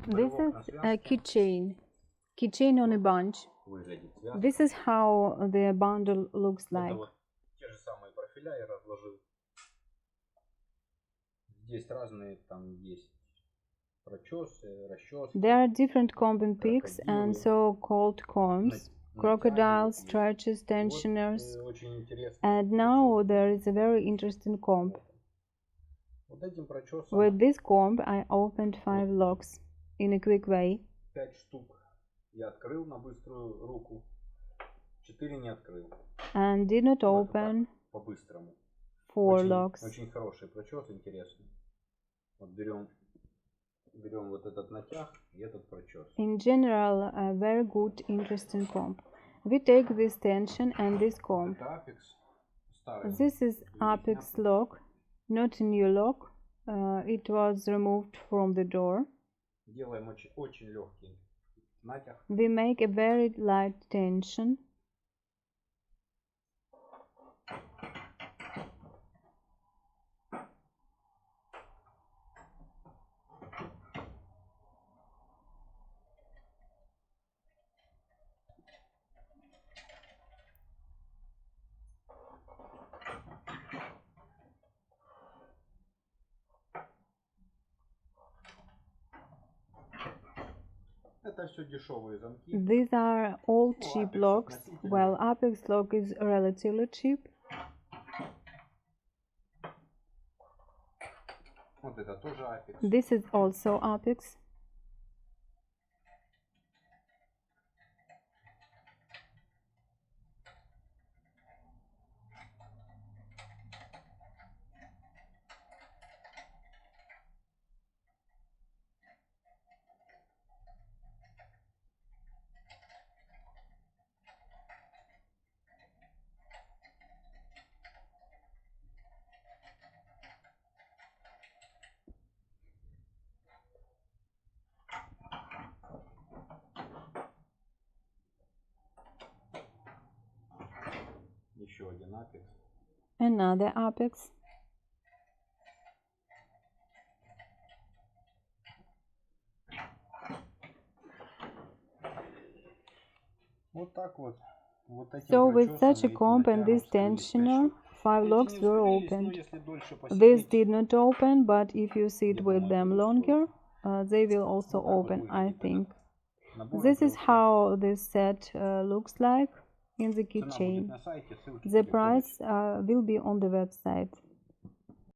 This is a keychain on a bunch. This is how the bundle looks like. There are different combing picks and so-called combs, crocodiles, stretches, tensioners, and now there is a very interesting comb. With this comb I opened 5 locks in a quick way. And did not open 4 locks. In general, a very good, interesting comb. We take this tension and this comb. This is Apex lock, not a new lock. It was removed from the door. We make a very light tension. These are all cheap locks, while Apex lock is relatively cheap. This is also Apex. Another Apex. So with such a comb and this tensioner, 5 locks were opened. This did not open, but if you sit with them longer, they will also open, I think. This is how this set looks like in the keychain. The price will be on the website.